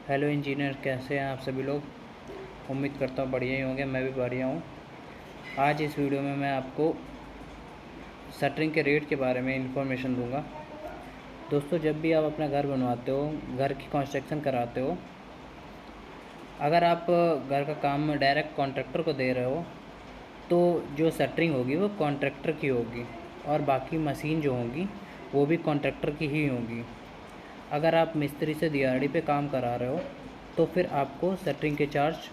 Hello engineer, कैसे हैं आप सभी लोग। उम्मीद करता हूँ बढ़िया ही होंगे, मैं भी बढ़िया हूँ। आज इस वीडियो में मैं आपको शटरिंग के रेट के बारे में इंफॉर्मेशन दूंगा। दोस्तों, जब भी आप अपना घर बनवाते हो, घर की कंस्ट्रक्शन कराते हो, अगर आप घर का काम डायरेक्ट कॉन्ट्रैक्टर को दे रहे हो तो जो शटरिंग होगी वो कॉन्ट्रैक्टर की होगी और बाकी मशीन जो होंगी वो भी कॉन्ट्रैक्टर की ही होगी। अगर आप मिस्त्री से दिहाड़ी पे काम करा रहे हो तो फिर आपको शटरिंग के चार्ज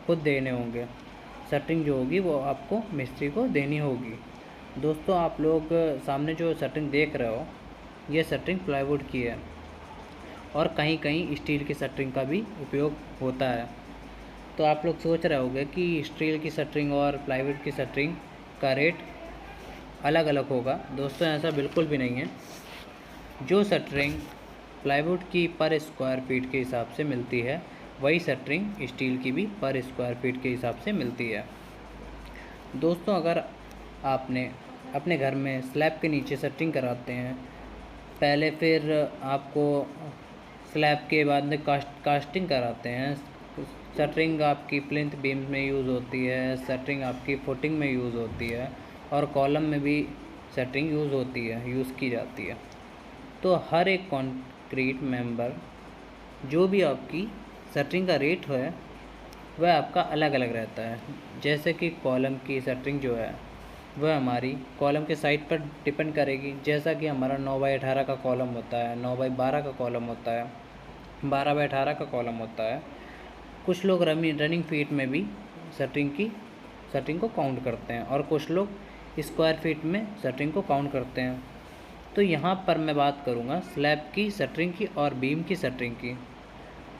खुद देने होंगे। शटरिंग जो होगी वो आपको मिस्त्री को देनी होगी। दोस्तों, आप लोग सामने जो शटरिंग देख रहे हो, ये शटरिंग प्लाईवुड की है और कहीं कहीं स्टील की शटरिंग का भी उपयोग होता है। तो आप लोग सोच रहे होंगे कि स्टील की शटरिंग और प्लाईवुड की शटरिंग का रेट अलग अलग होगा। दोस्तों, ऐसा बिल्कुल भी नहीं है। जो शटरिंग प्लाईवुड की पर स्क्वायर फीट के हिसाब से मिलती है, वही शटरिंग स्टील की भी पर स्क्वायर फीट के हिसाब से मिलती है। दोस्तों, अगर आपने अपने घर में स्लैब के नीचे शटरिंग कराते हैं पहले, फिर आपको स्लैब के बाद में कास्टिंग कराते हैं। शटरिंग आपकी प्लिंथ बीम में यूज़ होती है, शटरिंग आपकी फुटिंग में यूज़ होती है और कॉलम में भी शटरिंग यूज़ की जाती है। तो हर एक कंक्रीट मेंबर जो भी आपकी शटरिंग का रेट है वह आपका अलग अलग रहता है। जैसे कि कॉलम की शटरिंग जो है वह हमारी कॉलम के साइड पर डिपेंड करेगी। जैसा कि हमारा 9x18 का कॉलम होता है, 9x12 का कॉलम होता है, 12x18 का कॉलम होता है। कुछ लोग रनिंग फीट में भी शटरिंग को काउंट करते हैं और कुछ लोग स्क्वायर फीट में शटरिंग को काउंट करते हैं। तो यहाँ पर मैं बात करूँगा स्लैब की शटरिंग की और बीम की शटरिंग की।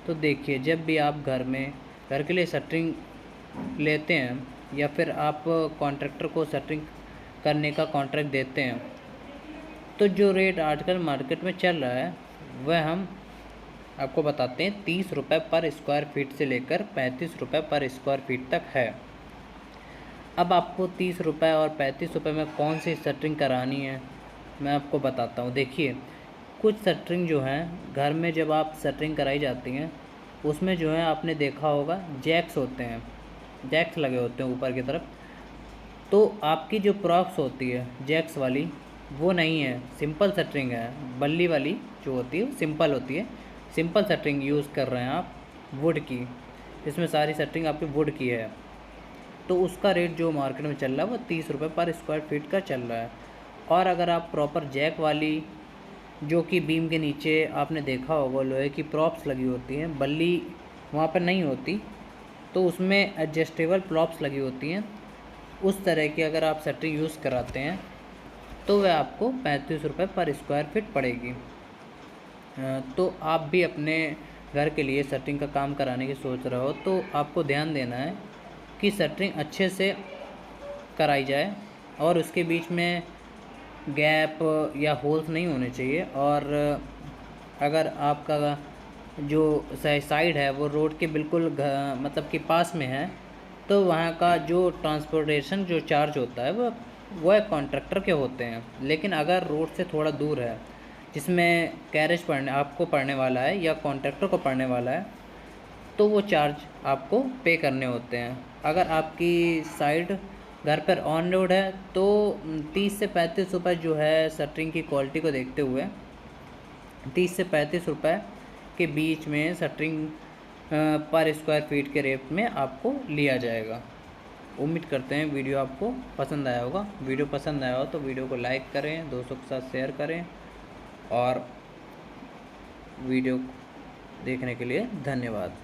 तो देखिए, जब भी आप घर के लिए शटरिंग लेते हैं या फिर आप कॉन्ट्रैक्टर को शटरिंग करने का कॉन्ट्रैक्ट देते हैं, तो जो रेट आजकल मार्केट में चल रहा है वह हम आपको बताते हैं। 30 रुपये पर स्क्वायर फीट से लेकर 35 रुपये पर स्क्वायर फीट तक है। अब आपको 30 रुपये और 35 रुपये में कौन सी शटरिंग करानी है, मैं आपको बताता हूँ। देखिए, कुछ शटरिंग जो है घर में जब आप शटरिंग कराई जाती हैं उसमें जो है आपने देखा होगा जैक्स होते हैं, जैक्स लगे होते हैं ऊपर की तरफ। तो आपकी जो प्रॉप्स होती है जैक्स वाली वो नहीं है, सिंपल शटरिंग है। बल्ली वाली जो होती है सिंपल होती है। सिंपल शटरिंग यूज़ कर रहे हैं आप वुड की, इसमें सारी शटरिंग आपकी वुड की है। तो उसका रेट जो मार्केट में चल रहा है वो 30 रुपये पर स्क्वायर फीट का चल रहा है। और अगर आप प्रॉपर जैक वाली, जो कि बीम के नीचे आपने देखा होगा लोहे की प्रॉप्स लगी होती हैं, बल्ली वहाँ पर नहीं होती, तो उसमें एडजस्टेबल प्रॉप्स लगी होती हैं, उस तरह की अगर आप शटरिंग यूज़ कराते हैं तो वह आपको 35 रुपये पर स्क्वायर फीट पड़ेगी। तो आप भी अपने घर के लिए शटरिंग का काम कराने की सोच रहे हो तो आपको ध्यान देना है कि शटरिंग अच्छे से कराई जाए और उसके बीच में गैप या होल्स नहीं होने चाहिए। और अगर आपका जो साइड है वो रोड के बिल्कुल मतलब कि पास में है, तो वहाँ का जो ट्रांसपोर्टेशन जो चार्ज होता है वह कॉन्ट्रैक्टर के होते हैं। लेकिन अगर रोड से थोड़ा दूर है जिसमें कैरेज आपको पड़ने वाला है या कॉन्ट्रैक्टर को पड़ने वाला है, तो वो चार्ज आपको पे करने होते हैं। अगर आपकी साइड घर पर ऑन रोड है तो 30 से 35 रुपये जो है शटरिंग की क्वालिटी को देखते हुए 30 से 35 रुपये के बीच में शटरिंग पर स्क्वायर फीट के रेट में आपको लिया जाएगा। उम्मीद करते हैं वीडियो आपको पसंद आया होगा। वीडियो पसंद आया हो तो वीडियो को लाइक करें, दोस्तों के साथ शेयर करें और वीडियो देखने के लिए धन्यवाद।